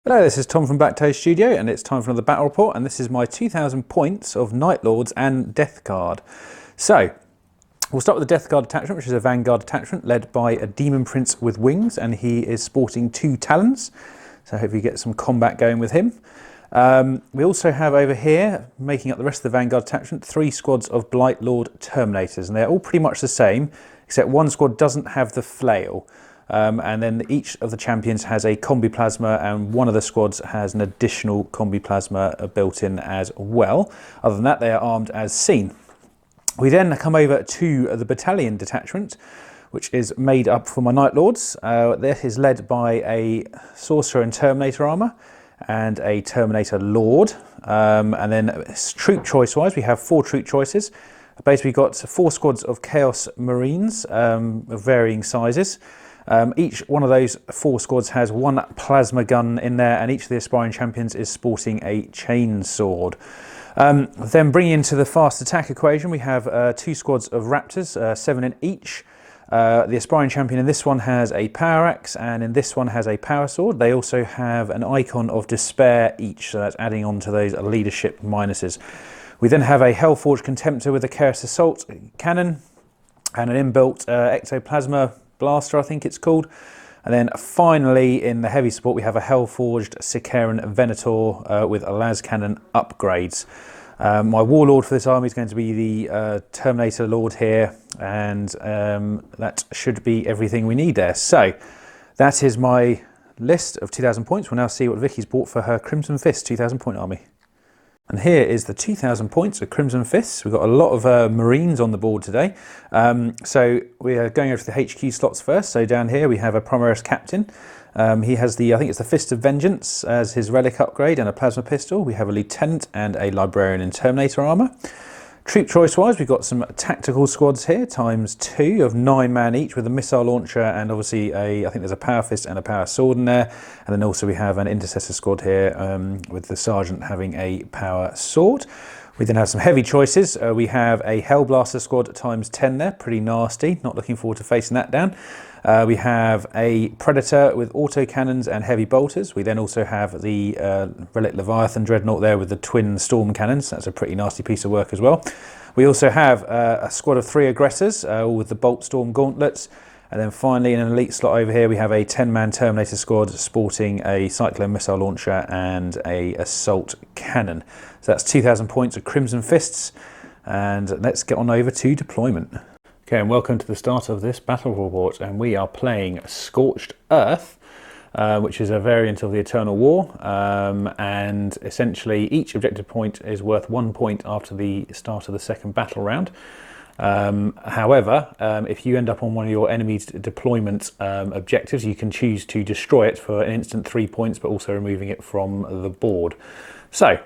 Hello, this is Tom from BlackToad Studio, and it's time for another battle report, and this is my 2000 points of Night Lords and Deathguard. So, we'll start with the Deathguard attachment, which is a Vanguard attachment led by a Demon Prince with wings, and he is sporting 2 talons, so I hope you get some combat going with him. We also have over here, making up the rest of the Vanguard attachment, 3 squads of Blight Lord Terminators, and they're all pretty much the same, except one squad doesn't have the flail. And then each of the champions has a combi plasma, and one of the squads has an additional combi plasma built in as well. Other than that, they are armed as seen. We then come over to the battalion detachment, which is made up for my Night Lords. This is led by a Sorcerer in Terminator armor and a Terminator Lord. And then troop choice wise, we have 4 troop choices. Basically, we've got 4 squads of Chaos Marines of varying sizes. Each one of those 4 squads has 1 plasma gun in there, and each of the aspiring champions is sporting a chain sword. Then bringing into the fast attack equation, we have 2 squads of Raptors, 7 in each. The aspiring champion in this one has a power axe, and in this one has a power sword. They also have an icon of despair each, so that's adding on to those leadership minuses. We then have a Hellforged Contemptor with a Chaos Assault cannon and an inbuilt ectoplasma blaster, I think it's called. And then finally in the heavy support we have a Hellforged Sicaran Venator with a las cannon upgrades. My warlord for this army is going to be the Terminator Lord here, and that should be everything we need there. So that is my list of 2000 points. We'll now see what Vicky's bought for her Crimson Fist 2000 point army. And here is the 2000 points of Crimson Fists. We've got a lot of Marines on the board today. So we are going over to the HQ slots first. So down here we have a Primaris Captain. He has the, I think it's the Fist of Vengeance as his relic upgrade and a plasma pistol. We have a Lieutenant and a Librarian in Terminator armor. Troop choice wise, we've got some tactical squads here, times 2 of 9 man each with a missile launcher and obviously I think there's a power fist and a power sword in there. And then also we have an intercessor squad here with the sergeant having a power sword. We then have some heavy choices. We have a Hellblaster squad times 10 there, pretty nasty, not looking forward to facing that down. We have a Predator with autocannons and heavy bolters. We then also have the Relic Leviathan Dreadnought there with the twin storm cannons. That's a pretty nasty piece of work as well. We also have a squad of 3 aggressors with the Bolt Storm gauntlets. And then finally in an elite slot over here we have a 10-man Terminator squad sporting a Cyclone missile launcher and a assault cannon. So that's 2000 points of Crimson Fists, and let's get on over to deployment. Okay, and welcome to the start of this battle report, and we are playing Scorched Earth, which is a variant of the Eternal War, and essentially each objective point is worth 1 point after the start of the second battle round. However, if you end up on one of your enemy's deployment objectives, you can choose to destroy it for an instant 3 points, but also removing it from the board. So,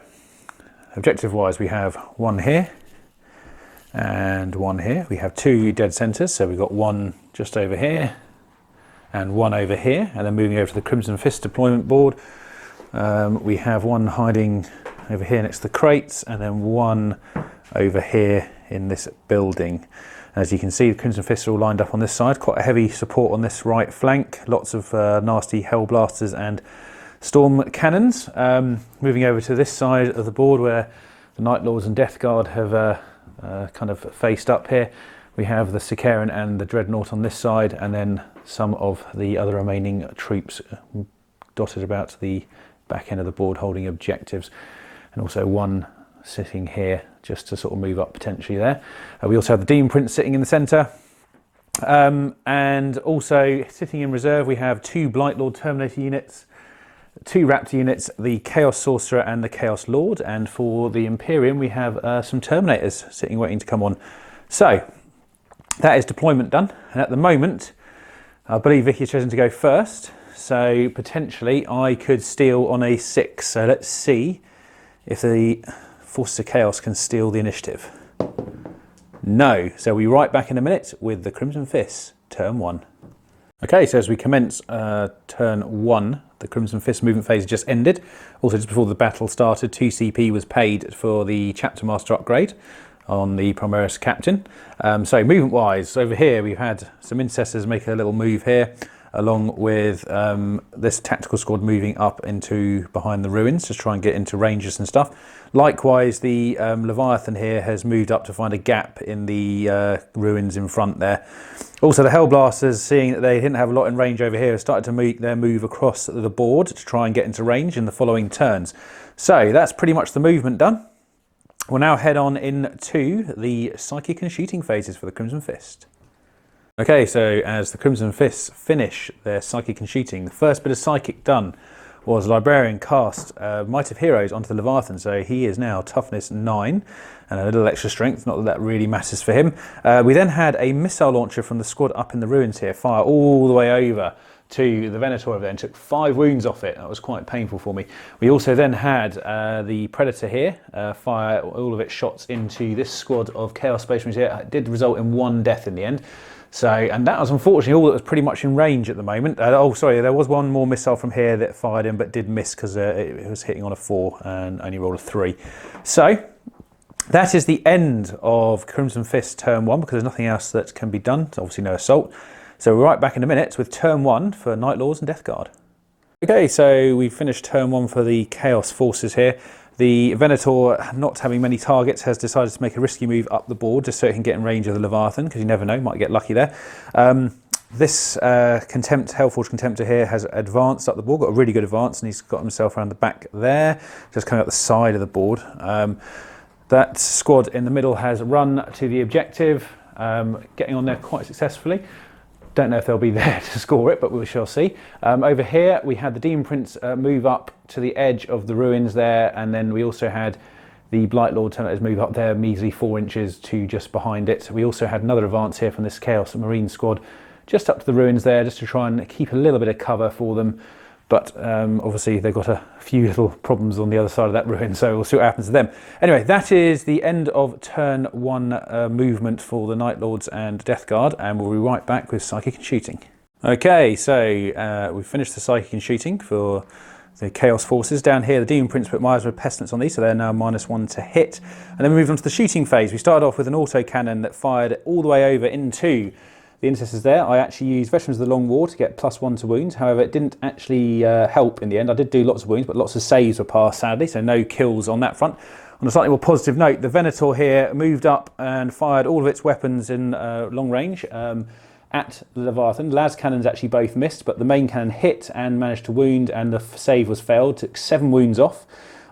objective wise, we have 1 here and 1 here. We have 2 dead centres, so we've got 1 just over here and 1 over here. And then moving over to the Crimson Fist deployment board, we have 1 hiding over here next to the crates, and then 1 over here in this building. As you can see, the Crimson Fists are all lined up on this side. Quite a heavy support on this right flank. Lots of nasty Hellblasters and Storm Cannons. Moving over to this side of the board where the Night Lords and Deathguard have kind of faced up here. We have the Sicaran and the Dreadnought on this side, and then some of the other remaining troops dotted about the back end of the board holding objectives, and also 1 sitting here just to sort of move up potentially there. We also have the Demon Prince sitting in the centre, and also sitting in reserve we have 2 Blight Lord Terminator units, 2 Raptor units, the Chaos Sorcerer and the Chaos Lord, and for the Imperium we have some Terminators sitting waiting to come on. So that is deployment done, and at the moment I believe Vicky's chosen to go first, so potentially I could steal on a 6. So let's see if the Forces of Chaos can steal the initiative. No, so we'll be right back in a minute with the Crimson Fists, turn 1. Okay, so as we commence turn 1, the Crimson Fist movement phase just ended. Also, just before the battle started, 2 CP was paid for the Chapter Master upgrade on the Primaris Captain. So movement-wise, over here we've had some intercessors make a little move here. along with this tactical squad moving up into behind the ruins to try and get into ranges and stuff. Likewise, the Leviathan here has moved up to find a gap in the ruins in front there. Also, the Hellblasters, seeing that they didn't have a lot in range over here, started to make their move across the board to try and get into range in the following turns. So that's pretty much the movement done. We'll now head on into the psychic and shooting phases for the Crimson Fist. Okay, so as the Crimson Fists finish their psychic and shooting, the first bit of psychic done was Librarian cast Might of Heroes onto the Leviathan, so he is now toughness 9 and a little extra strength, not that that really matters for him. We then had a missile launcher from the squad up in the ruins here fire all the way over to the Venator over there and took 5 wounds off it. That was quite painful for me. We also then had the Predator here fire all of its shots into this squad of Chaos Space Marines here. It did result in 1 death in the end. So, and that was unfortunately all that was pretty much in range at the moment. Oh, sorry, there was 1 more missile from here that fired in but did miss because it was hitting on a 4 and only rolled a 3. So, that is the end of Crimson Fist turn 1 because there's nothing else that can be done. So obviously no assault. So we're right back in a minute with turn 1 for Night Lords and Deathguard. Okay, so we finished turn 1 for the Chaos Forces here. The Venator, not having many targets, has decided to make a risky move up the board just so it can get in range of the Leviathan, because you never know, might get lucky there. This Hellforge Contemptor here has advanced up the board, got a really good advance, and he's got himself around the back there, just coming up the side of the board. That squad in the middle has run to the objective, getting on there quite successfully. Don't know if they'll be there to score it, but we shall see. Over here, we had the Demon Prince move up to the edge of the ruins there, and then we also had the Blight Lord Terminators move up there, measly 4 inches to just behind it. We also had another advance here from this Chaos Marine squad, just up to the ruins there, just to try and keep a little bit of cover for them. But obviously they've got a few little problems on the other side of that ruin, so we'll see what happens to them. Anyway, that is the end of turn 1 movement for the Night Lords and Deathguard, and we'll be right back with Psychic and Shooting. Okay, so we've finished the Psychic and Shooting for the Chaos Forces. Down here, the Demon Prince put Miasma Pestilence on these, so they're now -1 to hit. And then we moved on to the shooting phase. We started off with an auto cannon that fired all the way over into the intercessors there. I actually used Veterans of the Long War to get +1 to wounds. However, it didn't actually help in the end. I did do lots of wounds, but lots of saves were passed, sadly, so no kills on that front. On a slightly more positive note, the Venator here moved up and fired all of its weapons in long range at the Leviathan. The las cannons actually both missed, but the main cannon hit and managed to wound, and the save was failed. Took 7 wounds off.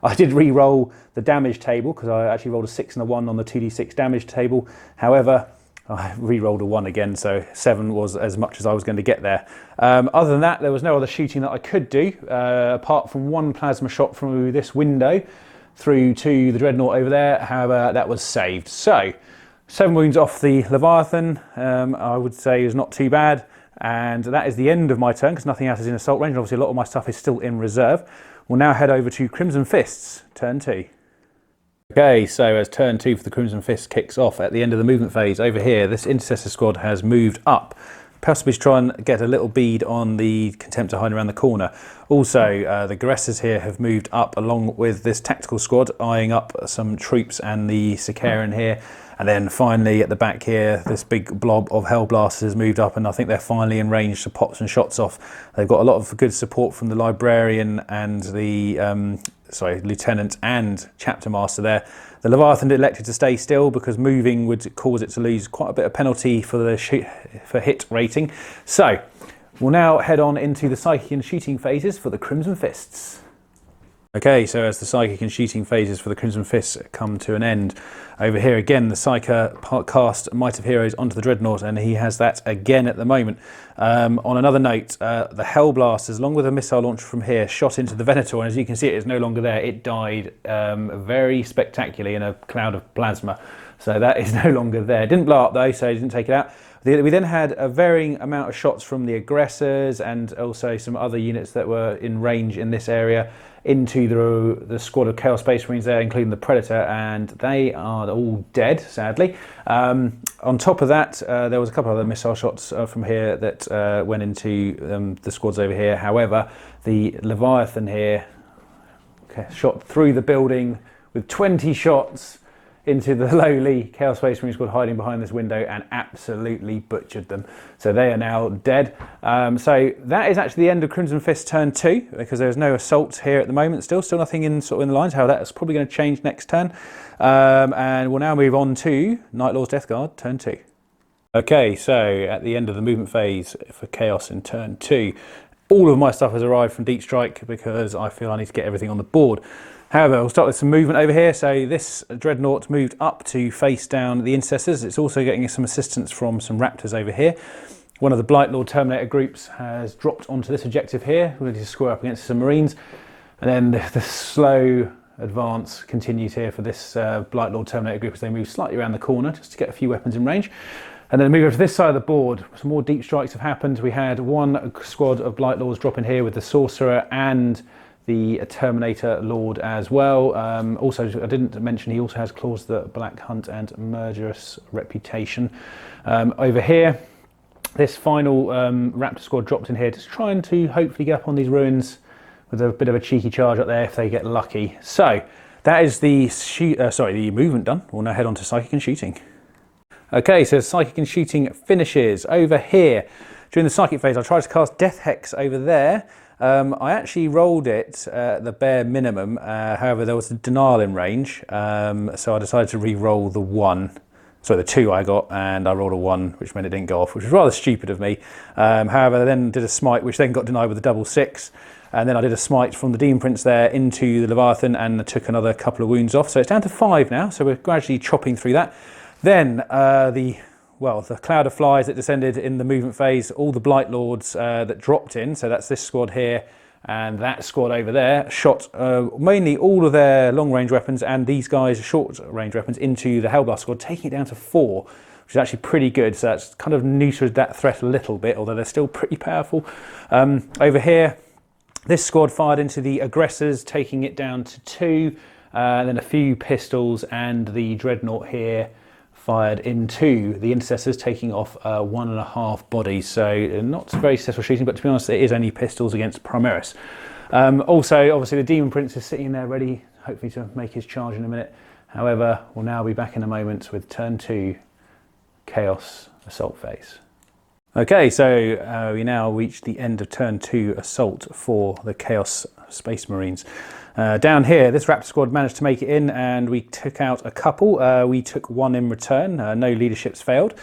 I did re-roll the damage table because I actually rolled a 6 and a 1 on the 2d6 damage table. However, I re-rolled a 1 again, so 7 was as much as I was going to get there. Other than that, there was no other shooting that I could do, apart from 1 plasma shot through this window through to the Dreadnought over there. However, that was saved. So, 7 wounds off the Leviathan, I would say is not too bad. And that is the end of my turn, because nothing else is in assault range. Obviously, a lot of my stuff is still in reserve. We'll now head over to Crimson Fists, turn 2. Okay, so as turn 2 for the Crimson Fist kicks off at the end of the movement phase, over here, this Intercessor squad has moved up, possibly to try and get a little bead on the Contemptor hiding around the corner. Also, the Aggressors here have moved up along with this tactical squad, eyeing up some troops and the Sicarian here. And then finally at the back here, this big blob of Hellblasters has moved up, and I think they're finally in range to pop some shots off. They've got a lot of good support from the Librarian and the Lieutenant and Chapter Master there. The Leviathan elected to stay still because moving would cause it to lose quite a bit of penalty for the hit rating. So we'll now head on into the Psychic and Shooting phases for the Crimson Fists. Okay, so as the Psychic and Shooting phases for the Crimson Fists come to an end, over here again the Psyker cast Might of Heroes onto the Dreadnought, and he has that again at the moment. On another note, the Hellblasters, along with a missile launcher from here, shot into the Venator, and as you can see, it is no longer there. It died very spectacularly in a cloud of plasma, so that is no longer there. It didn't blow up though, so it didn't take it out. We then had a varying amount of shots from the Aggressors and also some other units that were in range in this area into the squad of Chaos Space Marines there, including the Predator, and they are all dead, sadly. On top of that, there was a couple of other missile shots from here that went into the squads over here. However, the Leviathan here shot through the building with 20 shots into the lowly Chaos Space Marine squad hiding behind this window and absolutely butchered them. So they are now dead. So that is actually the end of Crimson Fist turn 2, because there's no assault here at the moment. Still nothing in sort of in the lines. However, that's probably going to change next turn. And we'll now move on to Night Lord's Deathguard turn 2. Okay, so at the end of the movement phase for Chaos in turn 2, all of my stuff has arrived from Deep Strike because I feel I need to get everything on the board. However, we'll start with some movement over here. So this Dreadnought moved up to face down the Intercessors. It's also getting some assistance from some Raptors over here. One of the Blightlord Terminator groups has dropped onto this objective here. We're going to square up against some Marines. And then the slow advance continues here for this Blightlord Terminator group as they move slightly around the corner just to get a few weapons in range. And then move over to this side of the board. Some more deep strikes have happened. We had one squad of Blightlords drop in here with the Sorcerer and the Terminator Lord as well. Also, I didn't mention he also has claws that Black Hunt and Murderous Reputation. Over here, this final Raptor squad dropped in here, just trying to hopefully get up on these ruins with a bit of a cheeky charge up there if they get lucky. So that is the movement done. We'll now head on to Psychic and Shooting. Okay, so Psychic and Shooting finishes over here. During the Psychic phase, I tried to cast Death Hex over there. I actually rolled it at the bare minimum, however there was a denial in range, so I decided to re-roll the 2 I got, and I rolled a 1, which meant it didn't go off, which was rather stupid of me. However, I then did a smite, which then got denied with a double 6, and then I did a smite from the Demon Prince there into the Leviathan and took another couple of wounds off, so it's down to 5 now, so we're gradually chopping through that. Then the cloud of flies that descended in the movement phase, all the Blight Lords that dropped in, so that's this squad here and that squad over there, shot mainly all of their long-range weapons and these guys' short-range weapons into the Hellblast squad, taking it down to 4, which is actually pretty good. So that's kind of neutered that threat a little bit, although they're still pretty powerful. Over here, this squad fired into the aggressors, taking it down to 2, and then a few pistols, and the Dreadnought here fired into the Intercessors, taking off 1.5 bodies. So not very successful shooting, but to be honest, it is only pistols against Primaris. Also, obviously, the Demon Prince is sitting there ready, hopefully to make his charge in a minute. However, we'll now be back in a moment with turn 2 Chaos Assault phase. Okay, so we now reach the end of turn 2 Assault for the Chaos Space Marines. Down here, this Raptor squad managed to make it in, and we took out a couple. We took 1 in return. No leaderships failed.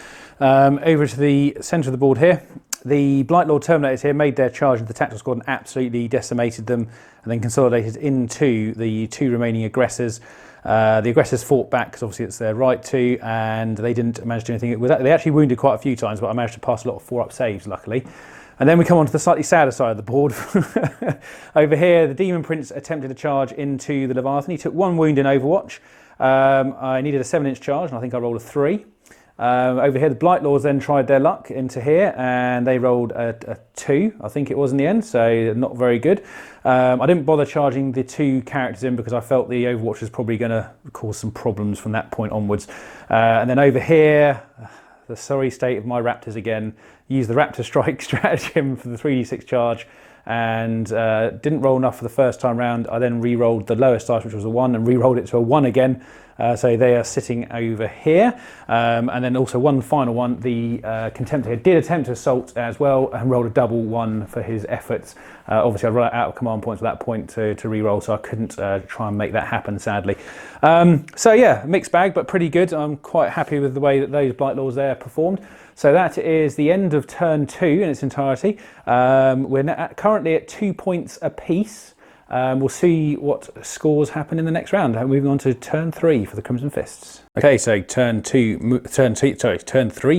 Over to the centre of the board here, the Blightlord Terminators here made their charge into the tactical squad and absolutely decimated them, and then consolidated into the 2 remaining aggressors. The aggressors fought back because obviously it's their right to, and they didn't manage to do anything. They actually wounded quite a few times, but I managed to pass a lot of 4-up saves, luckily. And then we come on to the slightly sadder side of the board. Over here, the Demon Prince attempted a charge into the Leviathan. He took 1 wound in Overwatch. I needed a 7-inch charge, and I think I rolled a 3. Over here, the Blight Lords then tried their luck into here, and they rolled a 2, I think it was in the end, so not very good. I didn't bother charging the 2 characters in because I felt the Overwatch was probably going to cause some problems from that point onwards. And then over here, the sorry state of my Raptors again, used the Raptor Strike stratagem for the 3d6 charge, and didn't roll enough for the first time round. I then re-rolled the lowest dice, which was a 1, and re-rolled it to a 1 again. So they are sitting over here. And then also one final one, the Contemptor here did attempt to assault as well and rolled a double 1 for his efforts. Obviously, I run out of command points at that point to re-roll, so I couldn't try and make that happen, sadly. So yeah, mixed bag, but pretty good. I'm quite happy with the way that those Blight Lords there performed. So that is the end of turn 2 in its entirety. We're currently at 2 points apiece. We'll see what scores happen in the next round. Moving on to turn 3 for the Crimson Fists. Okay, so turn 3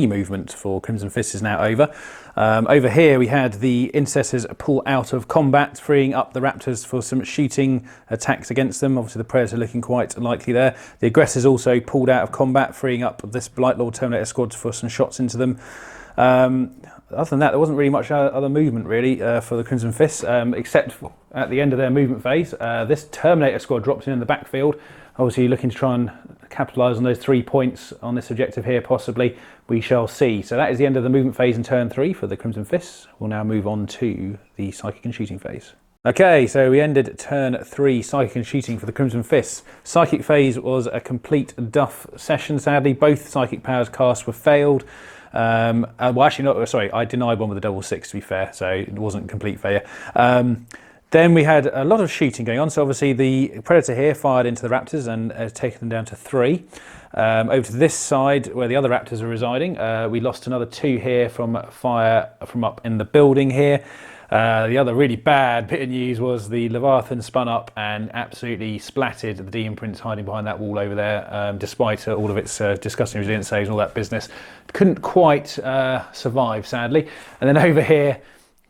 movement for Crimson Fists is now over. Over here we had the Intercessors pull out of combat, freeing up the Raptors for some shooting attacks against them. Obviously the prayers are looking quite likely there. The aggressors also pulled out of combat, freeing up this Blightlord Terminator squad for some shots into them. Other than that, there wasn't really much other movement really for the Crimson Fists, except at the end of their movement phase. This Terminator squad dropped in the backfield, obviously looking to try and capitalise on those 3 points on this objective here, possibly. We shall see. So that is the end of the movement phase in turn 3 for the Crimson Fists. We'll now move on to the Psychic and Shooting phase. Okay, so we ended turn 3 psychic and shooting for the Crimson Fists. Psychic phase was a complete duff session, sadly. Both psychic powers cast were failed. Well, actually, not. Sorry, I denied one with a double 6, to be fair, so it wasn't a complete failure. Then we had a lot of shooting going on. So obviously the Predator here fired into the Raptors and has taken them down to 3. Over to this side where the other Raptors are residing, we lost another 2 here from fire from up in the building here. The other really bad bit of news was the Leviathan spun up and absolutely splattered the Demon Prince hiding behind that wall over there, despite all of its disgusting resilience saves and all that business. Couldn't quite survive, sadly. And then over here,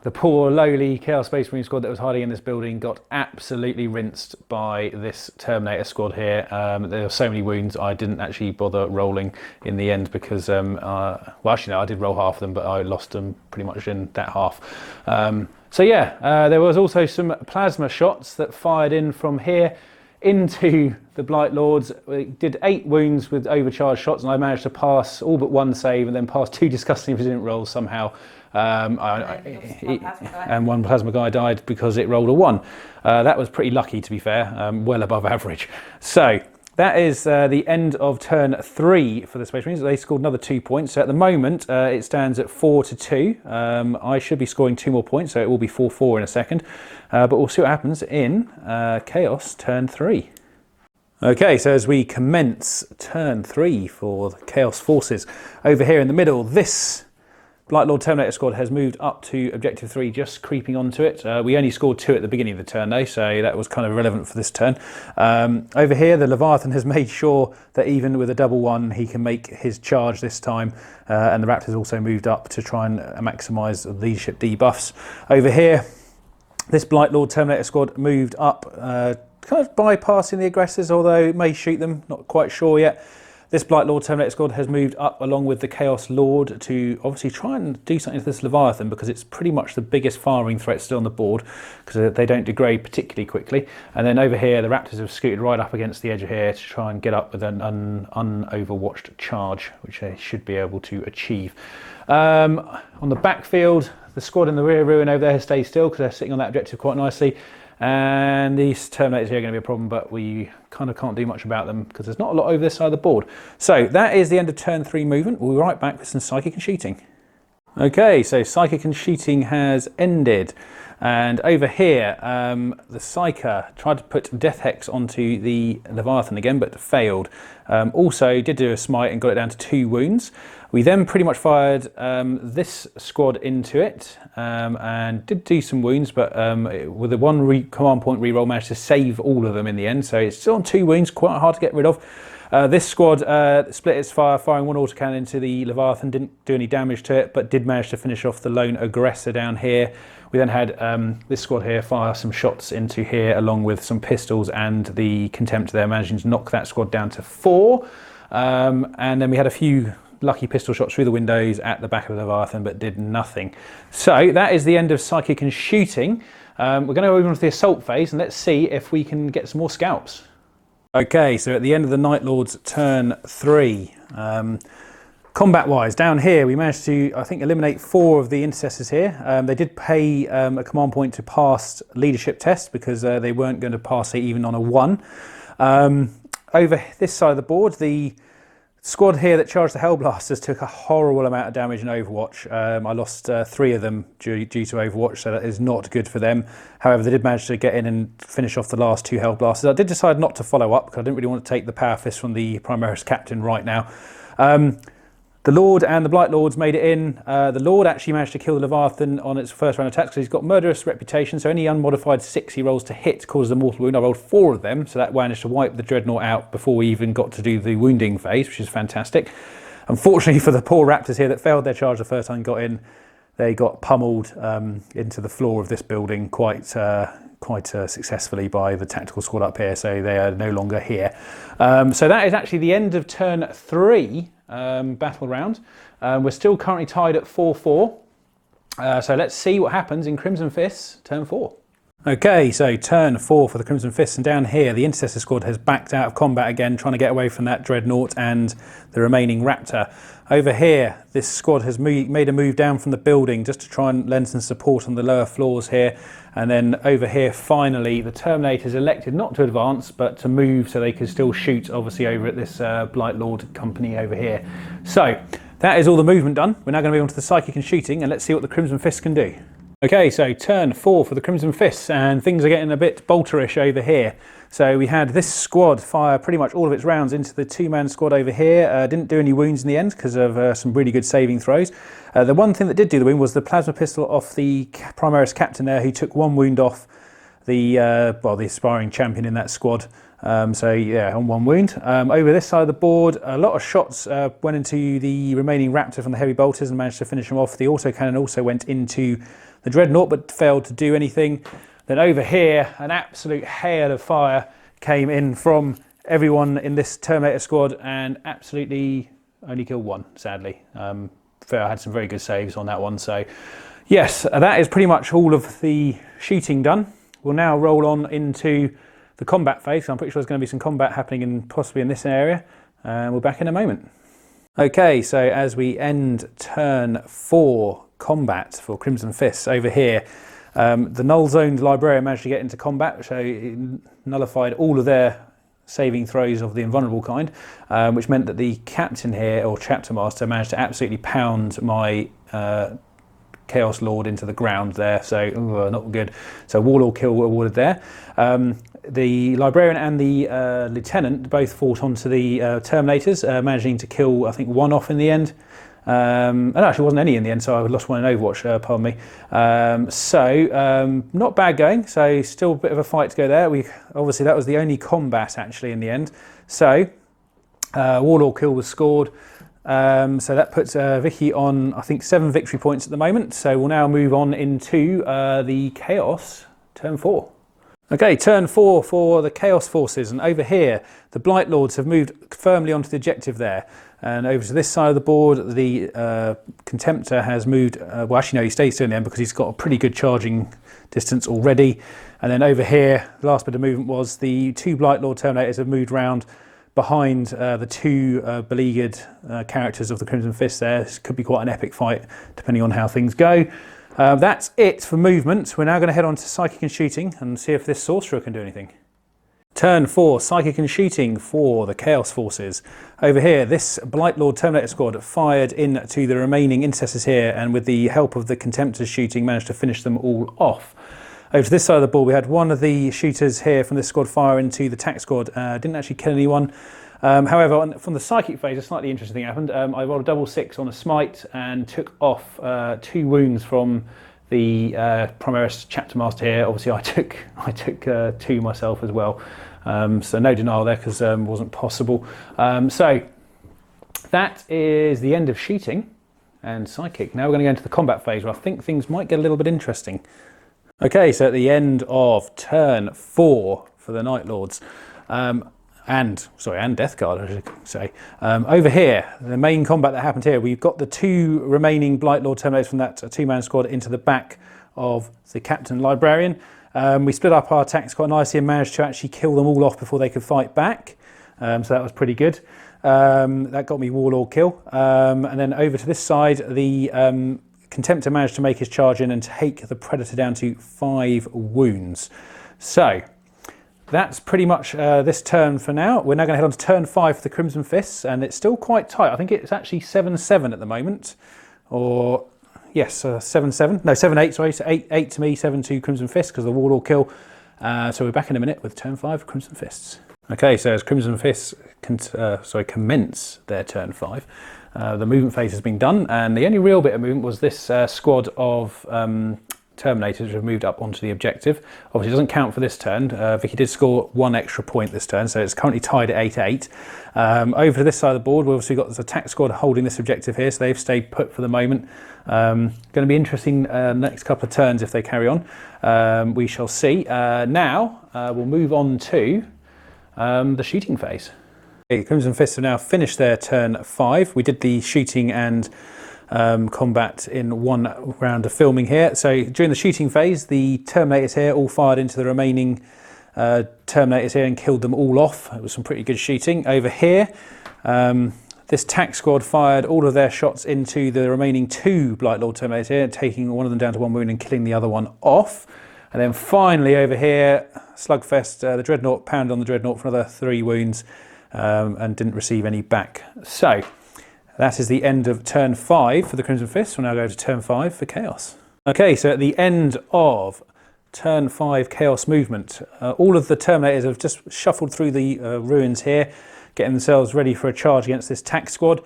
the poor lowly Chaos Space Marine squad that was hiding in this building got absolutely rinsed by this Terminator squad here. There were so many wounds, I didn't actually bother rolling in the end because, well, actually no, I did roll half of them, but I lost them pretty much in that half. So yeah, there was also some plasma shots that fired in from here into the Blight Lords. We did 8 wounds with overcharged shots, and I managed to pass all but 1 save and then pass 2 disgusting resilient rolls somehow. And one plasma guy died because it rolled a 1. That was pretty lucky, to be fair, well above average. So that is the end of turn 3 for the Space Marines. They scored another 2 points. So at the moment, it stands at 4-2. I should be scoring 2 more points, so it will be 4-4 in a second. But we'll see what happens in Chaos turn 3. Okay, so as we commence turn 3 for the Chaos forces, over here in the middle, this Blight Lord Terminator squad has moved up to objective 3, just creeping onto it. We only scored 2 at the beginning of the turn though, so that was kind of irrelevant for this turn. Over here, the Leviathan has made sure that even with a double 1, he can make his charge this time. And the Raptors also moved up to try and maximise leadership debuffs. Over here, this Blight Lord Terminator squad moved up, kind of bypassing the aggressors, although it may shoot them, not quite sure yet. This Blight Lord Terminator squad has moved up along with the Chaos Lord to obviously try and do something to this Leviathan, because it's pretty much the biggest firing threat still on the board, because they don't degrade particularly quickly. And then over here, the Raptors have scooted right up against the edge of here to try and get up with an unoverwatched charge, which they should be able to achieve. On the backfield, the squad in the rear ruin over there has stayed still because they're sitting on that objective quite nicely. And these Terminators here are going to be a problem, but we kind of can't do much about them because there's not a lot over this side of the board. So that is the end of turn 3 movement. We'll be right back with some Psychic and Shooting. Okay, so Psychic and Shooting has ended. And over here, the Psyker tried to put Death Hex onto the Leviathan again, but failed. Also did do a smite and got it down to 2 wounds. We then pretty much fired this squad into it and did do some wounds, but with the 1 command point reroll managed to save all of them in the end. So it's still on 2 wounds, quite hard to get rid of. This squad split its fire, firing 1 autocannon into the Leviathan, didn't do any damage to it, but did manage to finish off the lone aggressor down here. We then had this squad here fire some shots into here along with some pistols and the Contempt there, managing to knock that squad down to 4. And then we had a few lucky pistol shots through the windows at the back of the Leviathan, but did nothing. So that is the end of Psychic and Shooting. We're going to go over to the assault phase and let's see if we can get some more scalps. Okay, so at the end of the Night Lord's turn 3, combat-wise, down here we managed to, I think, eliminate 4 of the intercessors here. They did pay a command point to pass leadership test because they weren't going to pass it even on a 1. Over this side of the board, the squad here that charged the Hellblasters took a horrible amount of damage in Overwatch. I lost 3 of them due to Overwatch, so that is not good for them. However, they did manage to get in and finish off the last 2 Hellblasters. I did decide not to follow up because I didn't really want to take the Power Fist from the Primaris Captain right now. The Lord and the Blight Lords made it in. The Lord actually managed to kill the Leviathan on its first round attacks because he's got murderous reputation, so any unmodified 6 he rolls to hit causes a mortal wound. I rolled 4 of them, so that managed to wipe the Dreadnought out before we even got to do the wounding phase, which is fantastic. Unfortunately for the poor Raptors here that failed their charge the first time got in, they got pummeled into the floor of this building quite successfully by the tactical squad up here, so they are no longer here. So that is actually the end of turn 3 battle round. We're still currently tied at 4-4. So let's see what happens in Crimson Fists turn 4. Okay, so turn 4 for the Crimson Fists, and down here the Intercessor squad has backed out of combat again, trying to get away from that Dreadnought and the remaining Raptor. Over here, this squad has made a move down from the building just to try and lend some support on the lower floors here. And then over here, finally, the Terminators elected not to advance, but to move so they could still shoot, obviously, over at this Blightlord company over here. So, that is all the movement done. We're now going to move on to the Psychic and Shooting, and let's see what the Crimson Fists can do. Okay, so turn 4 for the Crimson Fists, and things are getting a bit bolterish over here. So we had this squad fire pretty much all of its rounds into the two-man squad over here. Didn't do any wounds in the end because of some really good saving throws. The one thing that did do the wound was the plasma pistol off the Primaris captain there, who took 1 wound off the the aspiring champion in that squad. So yeah, on 1 wound. Over this side of the board, a lot of shots went into the remaining Raptor from the heavy bolters and managed to finish them off. The autocannon also went into the Dreadnought but failed to do anything. Then over here, an absolute hail of fire came in from everyone in this Terminator squad and absolutely only killed 1, sadly. Fair had some very good saves on that one. So yes, that is pretty much all of the shooting done. We'll now roll on into the combat phase. So I'm pretty sure there's going to be some combat happening possibly in this area. We're back in a moment. Okay, so as we end turn 4 combat for Crimson Fists over here, the null-zoned Librarian managed to get into combat, so it nullified all of their saving throws of the invulnerable kind, which meant that the captain here, or chapter master, managed to absolutely pound my Chaos Lord into the ground there, so not good. So Warlord kill awarded there. The Librarian and the Lieutenant both fought onto the Terminators, managing to kill, I think, 1 off in the end. And actually wasn't any in the end, so I lost 1 in Overwatch, pardon me. Not bad going, so still a bit of a fight to go there. Obviously that was the only combat actually in the end. So Warlord kill was scored. So that puts Vicky on, I think, 7 victory points at the moment. So we'll now move on into the Chaos turn 4. Okay, turn 4 for the Chaos Forces, and over here the Blight Lords have moved firmly onto the objective there. And over to this side of the board, the Contemptor has moved, well actually no, he stays still in the end because he's got a pretty good charging distance already. And then over here, the last bit of movement was the 2 Blight Lord Terminators have moved round behind the 2 beleaguered characters of the Crimson Fist there. This could be quite an epic fight depending on how things go. That's it for movement. We're now going to head on to Psychic and Shooting and see if this Sorcerer can do anything. Turn 4, Psychic and Shooting for the Chaos Forces. Over here, this Blightlord Terminator squad fired into the remaining Intercessors here, and with the help of the Contemptors shooting, managed to finish them all off. Over to this side of the board, we had one of the shooters here from this squad fire into the TAC squad. Didn't actually kill anyone. However, from the Psychic phase, a slightly interesting thing happened. I rolled a 6-6 on a smite and took off 2 wounds from the Primaris chapter master here. Obviously, I took 2 myself as well. So no denial there because it wasn't possible. So that is the end of shooting and Psychic. Now we're going to go into the combat phase where I think things might get a little bit interesting. Okay, so at the end of turn 4 for the Night Lords, and Deathguard, I should say. Over here, the main combat that happened here, we've got the 2 remaining Blightlord Terminators from that 2-man squad into the back of the Captain Librarian. We split up our attacks quite nicely and managed to actually kill them all off before they could fight back. So that was pretty good. That got me Warlord kill. And then over to this side, the Contemptor managed to make his charge in and take the Predator down to 5 wounds. So that's pretty much this turn for now. We're now going to head on to turn 5 for the Crimson Fists, and it's still quite tight. I think it's actually 7-7 at the moment. Or, yes, 7-7. No, 7-8, sorry. So 8 to me, 7 to Crimson Fists because of the Warlord kill. So we're back in a minute with turn 5 Crimson Fists. Okay, so as Crimson Fists commence their turn 5, the movement phase has been done, and the only real bit of movement was this squad of Terminators which have moved up onto the objective. Obviously it doesn't count for this turn. Vicky did score 1 extra point this turn, so it's currently tied at 8-8. Over to this side of the board, we've obviously got this attack squad holding this objective here, so they've stayed put for the moment. Going to be interesting next couple of turns if they carry on. We shall see. Now we'll move on to the shooting phase. Okay, Crimson Fists have now finished their turn 5. We did the shooting and combat in one round of filming here. So during the shooting phase, the Terminators here all fired into the remaining Terminators here and killed them all off. It was some pretty good shooting. Over here, this tac squad fired all of their shots into the remaining 2 BlackToad Terminators here, taking one of them down to 1 wound and killing the other one off. And then finally over here, Slugfest, the Dreadnought pounded on the Dreadnought for another 3 wounds and didn't receive any back. So that is the end of turn 5 for the Crimson Fist. We'll now go to turn 5 for Chaos. Okay, so at the end of turn 5 Chaos movement, all of the Terminators have just shuffled through the ruins here, getting themselves ready for a charge against this tac squad.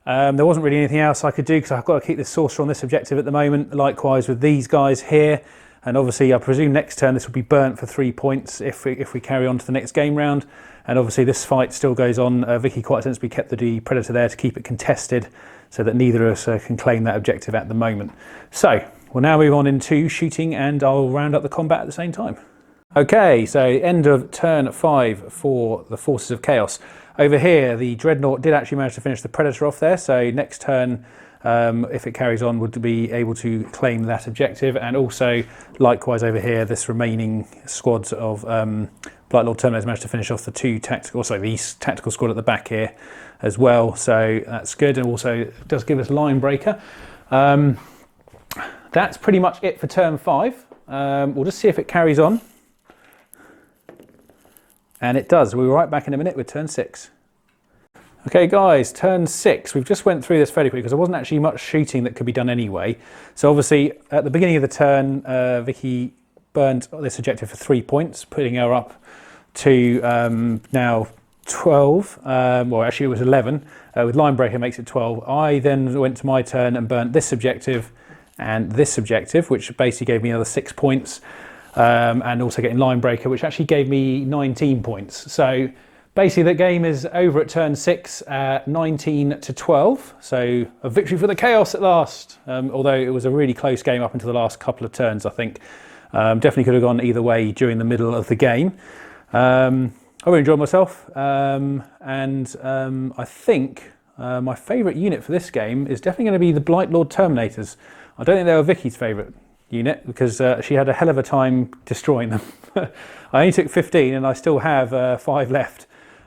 There wasn't really anything else I could do because I've got to keep this Sorcerer on this objective at the moment. Likewise with these guys here. And obviously I presume next turn this will be burnt for 3 points if we carry on to the next game round. And obviously this fight still goes on. Vicky quite sensibly kept the Predator there to keep it contested so that neither of us can claim that objective at the moment. So we'll now move on into shooting and I'll round up the combat at the same time. Okay, so end of turn 5 for the Forces of Chaos. Over here, the Dreadnought did actually manage to finish the Predator off there, so next turn, if it carries on, would be able to claim that objective. And also, likewise over here, this remaining squads of BlackToad Terminators managed to finish off the 2 tactical, sorry, the tactical squad at the back here as well, so that's good. And also it does give us line breaker. That's pretty much it for turn 5. We'll just see if it carries on. And it does. We'll be right back in a minute with turn 6. Okay guys, turn 6. We've just went through this fairly quickly because there wasn't actually much shooting that could be done anyway. So obviously at the beginning of the turn, Vicky burned this objective for 3 points, putting her up to now 12. Well, actually it was 11. With line breaker makes it 12. I then went to my turn and burnt this objective and this objective, which basically gave me another 6 points. And also getting line breaker, which actually gave me 19 points. So basically the game is over at turn 6 at 19 to 12. So a victory for the Chaos at last. Although it was a really close game up until the last couple of turns, I think. Definitely could have gone either way during the middle of the game. I really enjoyed myself. I think my favourite unit for this game is definitely going to be the BlackToad Terminators. I don't think they were Vicky's favourite unit because she had a hell of a time destroying them. I only took 15 and I still have 5 left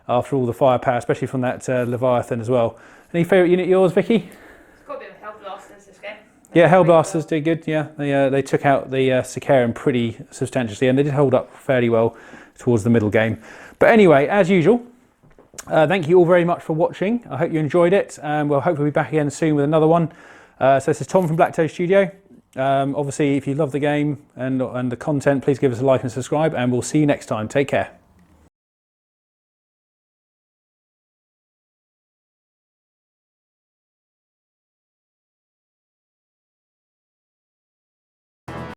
after all the firepower, especially from that Leviathan as well. Any favourite unit yours, Vicky? It's got a bit of Hellblasters this game. Yeah, Hellblasters did good, yeah. They took out the Sicarian pretty substantially and they did hold up fairly well towards the middle game. But anyway, as usual, thank you all very much for watching. I hope you enjoyed it and we'll hopefully be back again soon with another one. So this is Tom from BlackToad Studio. Obviously, if you love the game and the content, please give us a like and subscribe, and we'll see you next time. Take care.